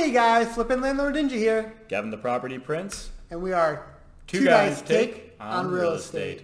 Hey guys, Flippin' Landlord Ninja here. Gavin the Property Prince. And we are Two Guys Take on Real Estate.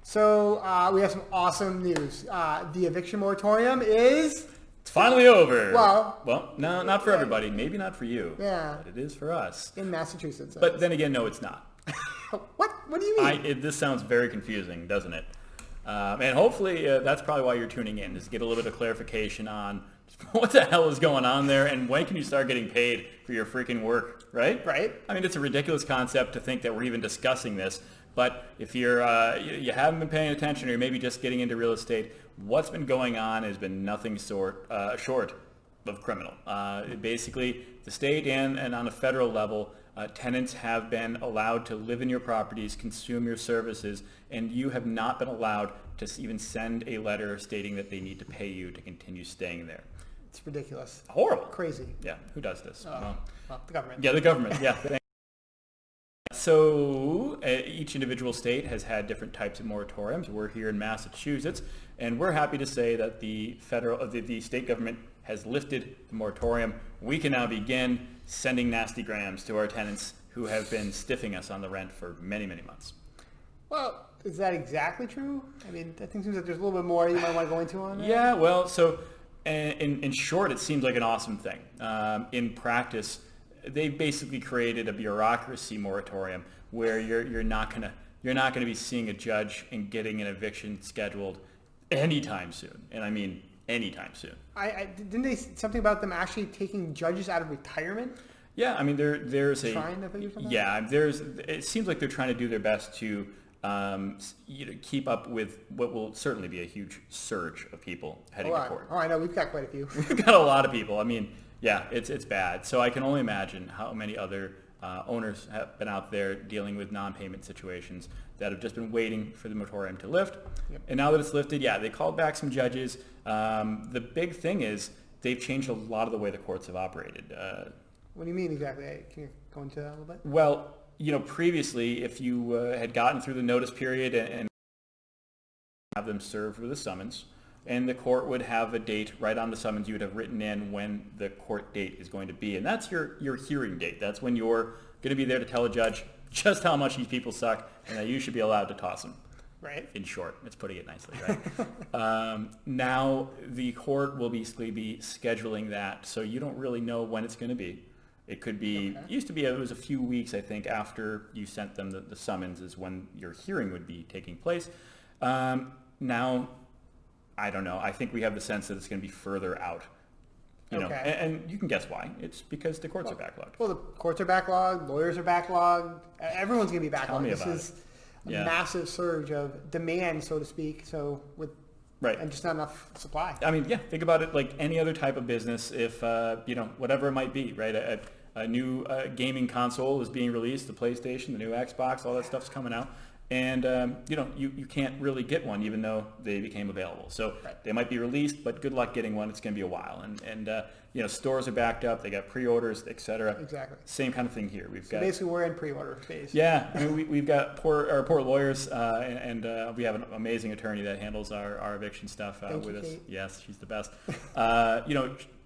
So we have some awesome news. The eviction moratorium is... It's finally over. Well, no, not for everybody. Maybe not for you. Yeah. But it is for us. In Massachusetts. But then again, no, it's not. What? What do you mean? This sounds very confusing, doesn't it? And hopefully that's probably why you're tuning in, is to get a little bit of clarification on what the hell is going on there and when can you start getting paid for your freaking work, right? Right. I mean, it's a ridiculous concept to think that we're even discussing this, but if you're you haven't been paying attention, or you're maybe just getting into real estate, what's been going on has been nothing short of criminal. Basically, the state and on a federal level, tenants have been allowed to live in your properties, consume your services, and you have not been allowed to even send a letter stating that they need to pay you to continue staying there. It's ridiculous. Horrible. Crazy. Yeah, who does this? Well, the government. Yeah, the government. Yeah. So each individual state has had different types of moratoriums. We're here in Massachusetts, and we're happy to say that the state government has lifted the moratorium. We can now begin sending nasty grams to our tenants who have been stiffing us on the rent for many, many months. Well, is that exactly true? I mean, I think it seems like there's a little bit more you might want to go into on that. Yeah, well, so in short, it seems like an awesome thing. In practice, they basically created a bureaucracy moratorium where you're not gonna be seeing a judge and getting an eviction scheduled anytime soon, and I mean anytime soon. Didn't they something about them actually taking judges out of retirement? Yeah, I mean there's a trying to figure something out? Yeah, it seems like they're trying to do their best to keep up with what will certainly be a huge surge of people heading to court. Oh, I know, we've got quite a few. We've got a lot of people. I mean, yeah, it's bad. So I can only imagine how many other owners have been out there dealing with non-payment situations that have just been waiting for the moratorium to lift. Yep. And now that it's lifted, yeah, they called back some judges. The big thing is they've changed a lot of the way the courts have operated. What do you mean exactly? Can you go into that a little bit? Well, previously, if you had gotten through the notice period and have them served with a summons, and the court would have a date right on the summons, you would have written in when the court date is going to be. And that's your hearing date. That's when you're going to be there to tell a judge just how much these people suck and that you should be allowed to toss them. Right. In short, it's putting it nicely, right? Now the court will basically be scheduling that, so you don't really know when it's going to be. It could be, it was a few weeks, I think, after you sent them the summons is when your hearing would be taking place. Now, I don't know. I think we have the sense that it's going to be further out. And you can guess why. It's because the courts are backlogged. Well, the courts are backlogged, lawyers are backlogged, everyone's going to be backlogged. Tell me this about is it. a massive surge of demand, so to speak, and just not enough supply. I mean, yeah, think about it like any other type of business. If, whatever it might be, right? A new gaming console is being released, the PlayStation, the new Xbox, all that stuff's coming out. And, you can't really get one even though they became available. So They might be released, but good luck getting one. It's going to be a while. And stores are backed up. They got pre-orders, et cetera. Exactly. Same kind of thing here. Basically, we're in pre-order phase. Yeah. I mean, we've got poor lawyers, and we have an amazing attorney that handles our eviction stuff with us. Kate. Yes, she's the best.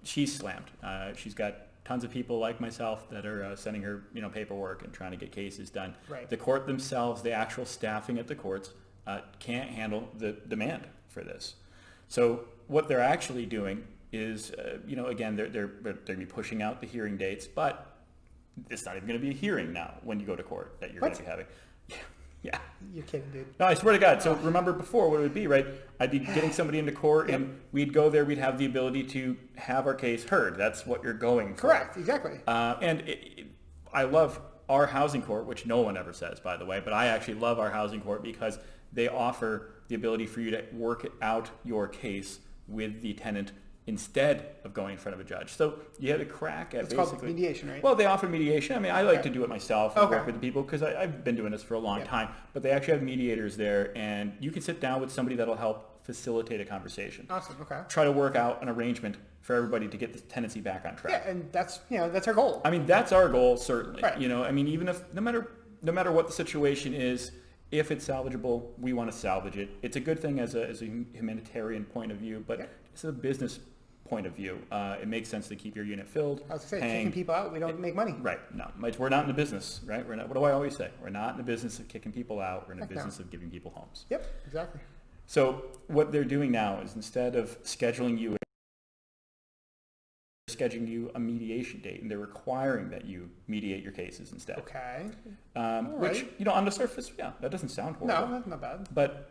She's slammed. She's got tons of people like myself that are sending her, paperwork and trying to get cases done. Right. The court themselves, the actual staffing at the courts, can't handle the demand for this. So what they're actually doing is, again, they're going to be pushing out the hearing dates, but it's not even going to be a hearing now when you go to court that you're going to be having. Yeah. You're kidding, dude. No, I swear to God. So remember before what it would be, right? I'd be getting somebody into court and we'd go there, we'd have the ability to have our case heard. That's what you're going for. Correct, exactly. I love our housing court, which no one ever says, by the way, but I actually love our housing court because they offer the ability for you to work out your case with the tenant instead of going in front of a judge. So you had a crack at it's basically... called mediation, right? Well, they offer mediation. I mean, I like to do it myself and work with the people because I've been doing this for a long time. But they actually have mediators there, and you can sit down with somebody that'll help facilitate a conversation. Awesome, okay. Try to work out an arrangement for everybody to get the tenancy back on track. Yeah, and that's our goal. I mean, that's our goal, certainly. Right. I mean, even if, no matter what the situation is, if it's salvageable, we want to salvage it. It's a good thing as a humanitarian point of view, but it's a business point of view. It makes sense to keep your unit filled. I was going to say, paying, kicking people out, we don't make money. Right. No, we're not in the business, right? We're not. What do I always say? We're not in the business of kicking people out. We're in the business of giving people homes. Yep, exactly. So what they're doing now is instead of scheduling you a mediation date, and they're requiring that you mediate your cases instead. Okay. Which, on the surface, that doesn't sound horrible. No, that's not bad. But,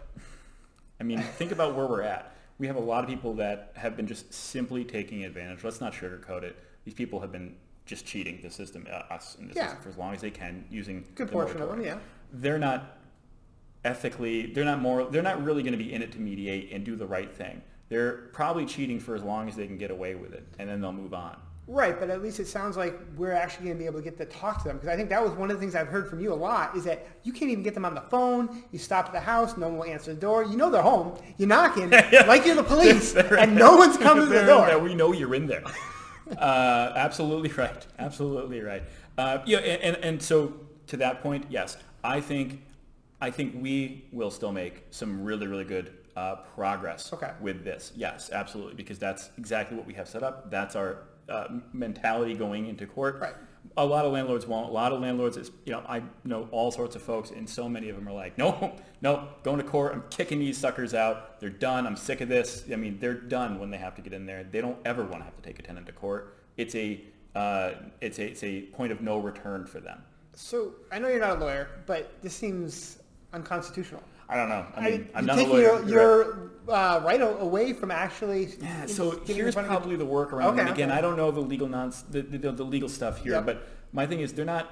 I mean, think about where we're at. We have a lot of people that have been just simply taking advantage. Let's not sugarcoat it. These people have been just cheating the system, us in the system, for as long as they can, using good portion of them, yeah. They're not ethically, they're not really going to be in it to mediate and do the right thing. They're probably cheating for as long as they can get away with it, and then they'll move on. Right, but at least it sounds like we're actually going to be able to get to talk to them. Because I think that was one of the things I've heard from you a lot, is that you can't even get them on the phone. You stop at the house, no one will answer the door. You know they're home. You're knocking like you're the police, and no one's coming to the door. We know you're in there. Absolutely right. Absolutely right. And so to that point, yes, I think we will still make some really, really good progress with this. Yes, absolutely, because that's exactly what we have set up. That's our mentality going into court. Right. A lot of landlords won't. A lot of landlords, I know all sorts of folks, and so many of them are like, no, going to court. I'm kicking these suckers out. They're done. I'm sick of this. I mean, they're done when they have to get in there. They don't ever want to have to take a tenant to court. It's a point of no return for them. So I know you're not a lawyer, but this seems unconstitutional. I don't know. I mean, I'm you're not a lawyer. Taking your right away from actually. Yeah. So here's probably the workaround. Okay, and again, I don't know the legal the legal stuff here, but my thing is they're not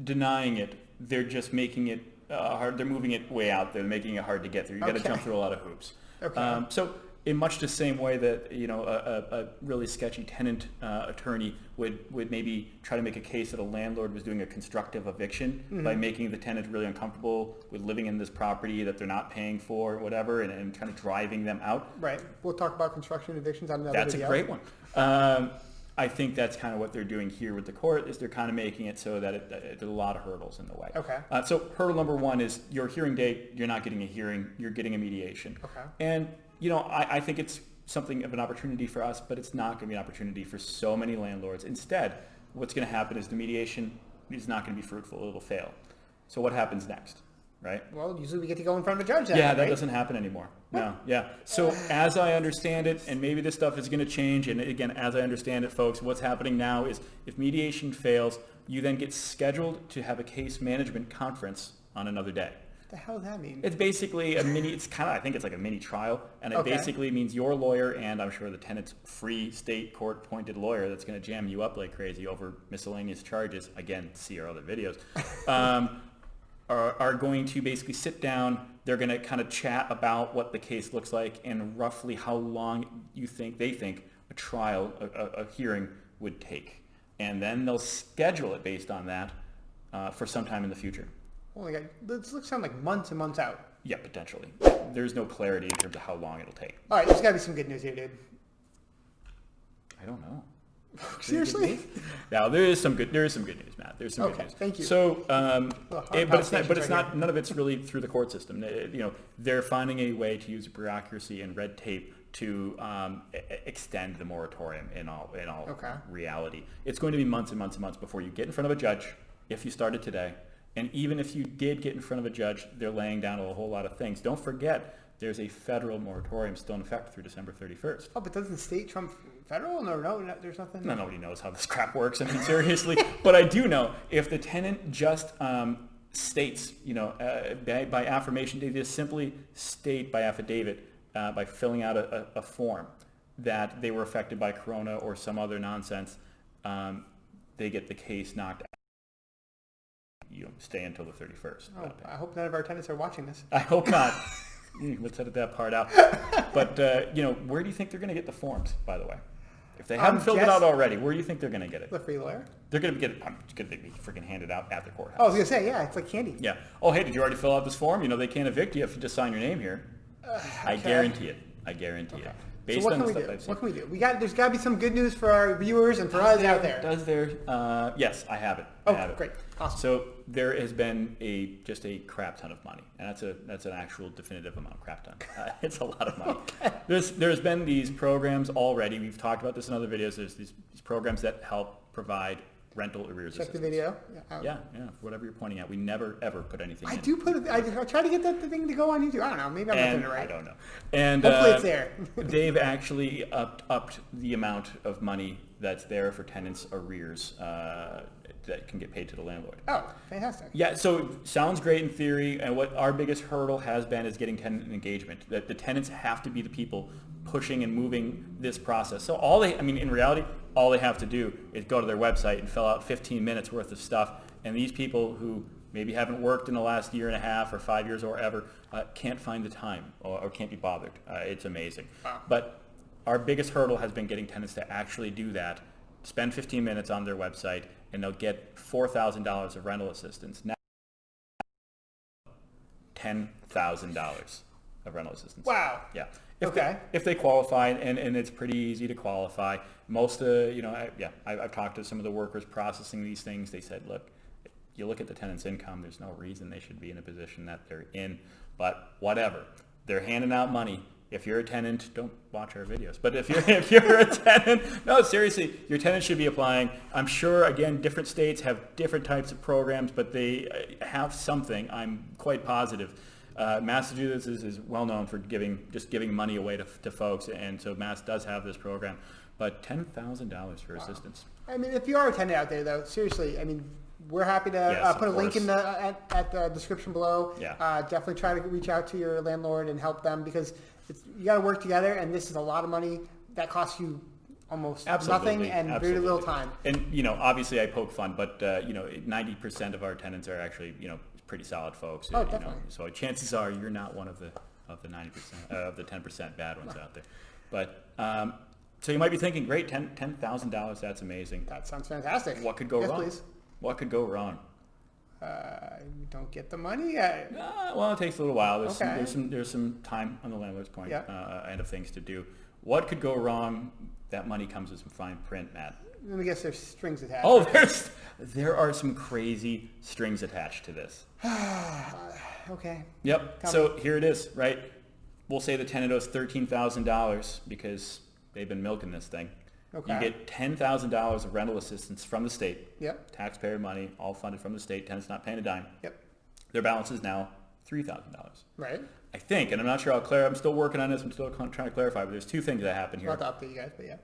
denying it. They're just making it hard. They're moving it way out there, making it hard to get through. You got to jump through a lot of hoops. Okay. So in much the same way that a really sketchy tenant attorney would maybe try to make a case that a landlord was doing a constructive eviction by making the tenant really uncomfortable with living in this property that they're not paying for or whatever, and kind of driving them out. Right. We'll talk about construction evictions on another That's video. a great one. I think that's kind of what they're doing here with the court, is they're kind of making it so that there's a lot of hurdles in the way. Okay. So hurdle number one is your hearing date. You're not getting a hearing. You're getting a mediation. Okay. And I think it's something of an opportunity for us, but it's not going to be an opportunity for so many landlords. Instead, what's going to happen is the mediation is not going to be fruitful. It'll fail. So what happens next, right? Well, usually we get to go in front of a judge. That doesn't happen anymore. No, yeah. So as I understand it, and maybe this stuff is going to change, and again, as I understand it, folks, what's happening now is if mediation fails, you then get scheduled to have a case management conference on another day. What the hell does that mean? It's basically I think it's like a mini trial, and it basically means your lawyer, and I'm sure the tenant's free state court appointed lawyer that's going to jam you up like crazy over miscellaneous charges, again, see our other videos, are going to basically sit down. They're going to kind of chat about what the case looks like and roughly how long they think a trial, a hearing would take. And then they'll schedule it based on that for some time in the future. Oh my God, this looks sound like months and months out. Yeah, potentially. There's no clarity in terms of how long it'll take. All right, there's got to be some good news here, dude. I don't know. Seriously? Now there is some good news, Matt. There's some good news. Thank you. So, but it's not. Here. None of it's really through the court system. They're finding a way to use bureaucracy and red tape to extend the moratorium in all reality. It's going to be months and months and months before you get in front of a judge. If you started today. And even if you did get in front of a judge, they're laying down a whole lot of things. Don't forget, there's a federal moratorium still in effect through December 31st. Oh, but doesn't the state trump federal? No, there's nothing. No, nobody knows how this crap works. I mean, seriously. But I do know if the tenant just states, by affirmation, they just simply state by affidavit, by filling out a form, that they were affected by Corona or some other nonsense, they get the case knocked out. You stay until the 31st. Oh, I hope none of our tenants are watching this. I hope not. Let's edit that part out. But, where do you think they're going to get the forms, by the way? If they haven't filled it out already, where do you think they're going to get it? The free lawyer? They're going to get it. I'm going to be freaking handed out at the courthouse. Oh, I was going to say, yeah, it's like candy. Yeah. Oh, hey, did you already fill out this form? They can't evict you if you just sign your name here. I guarantee it. based what on can the we stuff do? I've seen. What can we do? There's got to be some good news for our viewers and for us out there. Does there? Yes, I have it. Oh, I have it. great. Awesome. So there has been just a crap ton of money, and that's an actual definitive amount. Crap ton. It's a lot of money. Okay. There's been these programs already. We've talked about this in other videos. There's these programs that help provide rental arrears Check the assistance. video. Yeah, whatever you're pointing at. We never ever put anything. I in. do put it. I try to get that thing to go on YouTube. I don't know. Maybe I'm not doing it right. I don't know. And Hopefully it's there. they've actually upped the amount of money that's there for tenants' arrears that can get paid to the landlord. Oh, fantastic. Yeah, so sounds great in theory, and what our biggest hurdle has been is getting tenant engagement. That the tenants have to be the people pushing and moving this process. So in reality, all they have to do is go to their website and fill out 15 minutes worth of stuff, and these people who maybe haven't worked in the last year and a half or 5 years or ever can't find the time or can't be bothered. It's amazing. Wow. But our biggest hurdle has been getting tenants to actually do that, spend 15 minutes on their website, and they'll get $4,000 of rental assistance. Now, $10,000 of rental assistance. Wow. Yeah. Okay. If they qualify, and it's pretty easy to qualify. Most I've talked to some of the workers processing these things. They said, look, you look at the tenant's income, there's no reason they should be in a position that they're in, but whatever. They're handing out money. If you're a tenant, don't watch our videos. But if you're a tenant, no, seriously, your tenant should be applying. I'm sure, again, different states have different types of programs, but they have something. I'm quite positive. Massachusetts is well known for giving money away to folks, and so Mass does have this program. But $10,000 for assistance. I mean, if you are a tenant out there, though, seriously, I mean, we're happy to Yes, put a of link course. in at the description below. Yeah. Definitely try to reach out to your landlord and help them, because you got to work together, and this is a lot of money that costs you almost nothing and very little time. And obviously I poke fun, but 90% of our tenants are actually pretty solid folks. Oh, definitely. So chances are you're not one of the 90% of the 10% bad ones out there. But so you might be thinking, great, $10,000, that's amazing. That sounds fantastic. What could go wrong? Please. What could go wrong? You don't get the money. Well, it takes a little while. Okay. There's some time on the landlord's point Yeah. and of things to do. What could go wrong? That money comes with some fine print, Matt. Let me guess, there's strings attached. Oh, there are some crazy strings attached to this. Okay. Yep. So here it is, right? We'll say the tenant owes $13,000 because they've been milking this thing. Okay. You get $10,000 of rental assistance from the state. Yep. Taxpayer money, all funded from the state. Tenant's not paying a dime. Yep. Their balance is now $3,000. Right. I think, and I'm not sure how clear. I'm still working on this. I'm still trying to clarify. But there's two things that happen here. Not to update you guys, but yeah.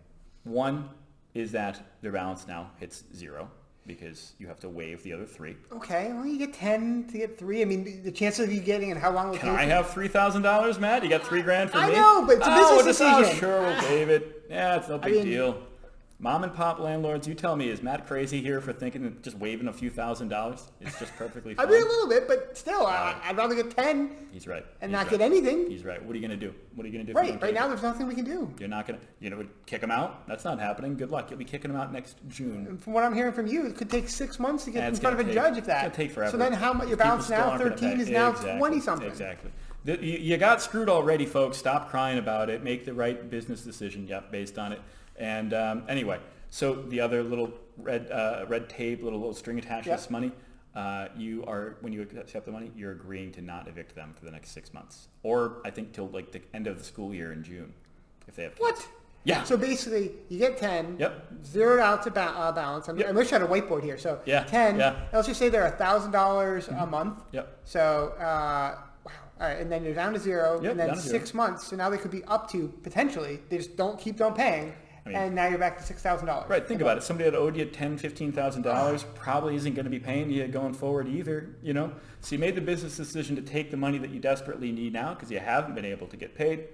One is that their balance now hits zero because you have to waive the other three. Okay, well, you get 10 to get 3. I mean, the chances of you getting and how long will it Can take I you- have $3,000, Matt? You got $3,000 for me? I know, but it's a business decision. Sure, we'll waive it. Yeah, it's no big mean- deal. Mom and pop landlords, you tell me, is Matt crazy here for thinking that just waiving a few $1,000s is just perfectly fine? I mean, a little bit, but still, I'd rather get 10 He's right. and He's not right. get anything. He's right. What are you going to do? What are you going to do? Right now, there's nothing we can do. You're not going to, kick them out? That's not happening. Good luck. You'll be kicking them out next June. And from what I'm hearing from you, it could take 6 months to get Yeah, in it's front of a gonna judge take- if that. It's going to take forever. So then how much, your People balance still now, aren't gonna 13 pay. is now Exactly. 20 something. Exactly. You got screwed already, folks. Stop crying about it. Make the right business decision based on it. And anyway, so the other little red tape, little string attached to this money, when you accept the money, you're agreeing to not evict them for the next 6 months. Or I think till like the end of the school year in June, if they have kids. What? Yeah. So basically, you get 10, Yep. zeroed out to balance. I wish I had a whiteboard here. So Yeah, 10, yeah. let's just say they're $1,000 a month. Yep. So, wow. All right, and then you're down to zero, Yep, and then down to zero. 6 months. So now they could be up to, potentially, they just don't paying, and now you're back to $6,000. Right, think about it. Somebody that owed you $10,000, $15,000 probably isn't going to be paying you going forward either, So you made the business decision to take the money that you desperately need now because you haven't been able to get paid,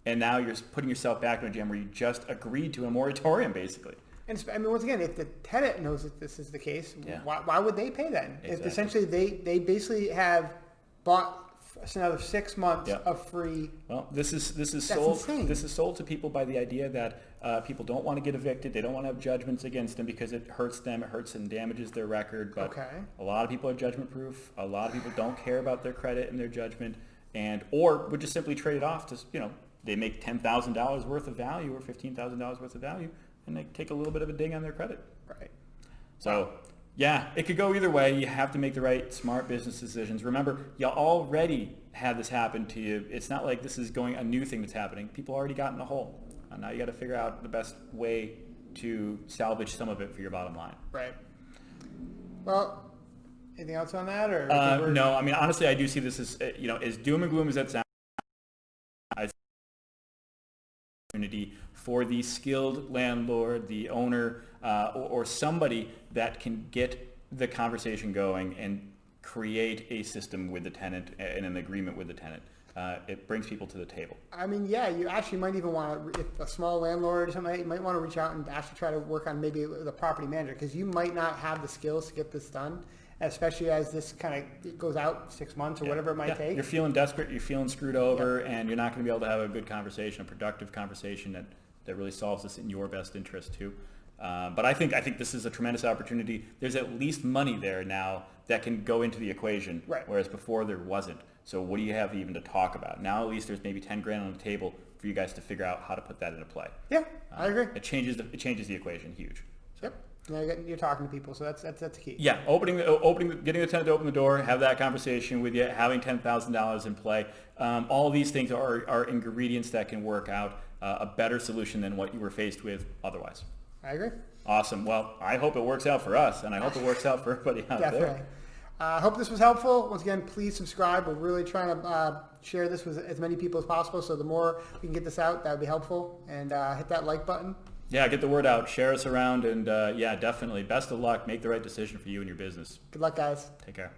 and now you're putting yourself back in a jam where you just agreed to a moratorium, basically. And I mean, once again, if the tenant knows that this is the case, Yeah. why would they pay then? Exactly. If essentially they basically have bought another 6 months Yeah. of free. Well, this is That's sold. insane. This is sold to people by the idea that people don't want to get evicted. They don't want to have judgments against them because it hurts them. It hurts and damages their record. But Okay. a lot of people are judgment proof. A lot of people don't care about their credit and their judgment, or would just simply trade it off to they make $10,000 worth of value or $15,000 worth of value, and they take a little bit of a ding on their credit. Right. So, yeah, it could go either way. You have to make the right smart business decisions. Remember, you already had this happen to you. It's not like this is a new thing that's happening. People already got in the hole. And now you got to figure out the best way to salvage some of it for your bottom line. Right. Well, anything else on that? Or no, I mean, honestly, I do see this as, as doom and gloom as that sounds, I see opportunity for the skilled landlord, the owner, or somebody that can get the conversation going and create a system with the tenant and an agreement with the tenant. It brings people to the table. I mean, yeah, you actually might even want to, if a small landlord or something, you might want to reach out and actually try to work on maybe the property manager, because you might not have the skills to get this done, especially as this kind of goes out 6 months or whatever it might take. You're feeling desperate, you're feeling screwed over, and you're not going to be able to have a good conversation, a productive conversation that really solves this in your best interest too. But I think this is a tremendous opportunity. There's at least money there now that can go into the equation, right, whereas before there wasn't. So what do you have even to talk about? Now at least there's maybe $10,000 on the table for you guys to figure out how to put that into play. Yeah, I agree. It changes the equation huge. So. Yep. Now you're talking to people, so that's key. Yeah, getting the tenant to open the door, have that conversation with you, having $10,000 in play. All these things are ingredients that can work out a better solution than what you were faced with otherwise. I agree. Awesome. Well, I hope it works out for us, and I hope it works out for everybody out there. I hope this was helpful. Once again, please subscribe. We're really trying to share this with as many people as possible, so the more we can get this out, that would be helpful. And hit that like button. Yeah, get the word out. Share us around, and yeah, definitely. Best of luck. Make the right decision for you and your business. Good luck, guys. Take care.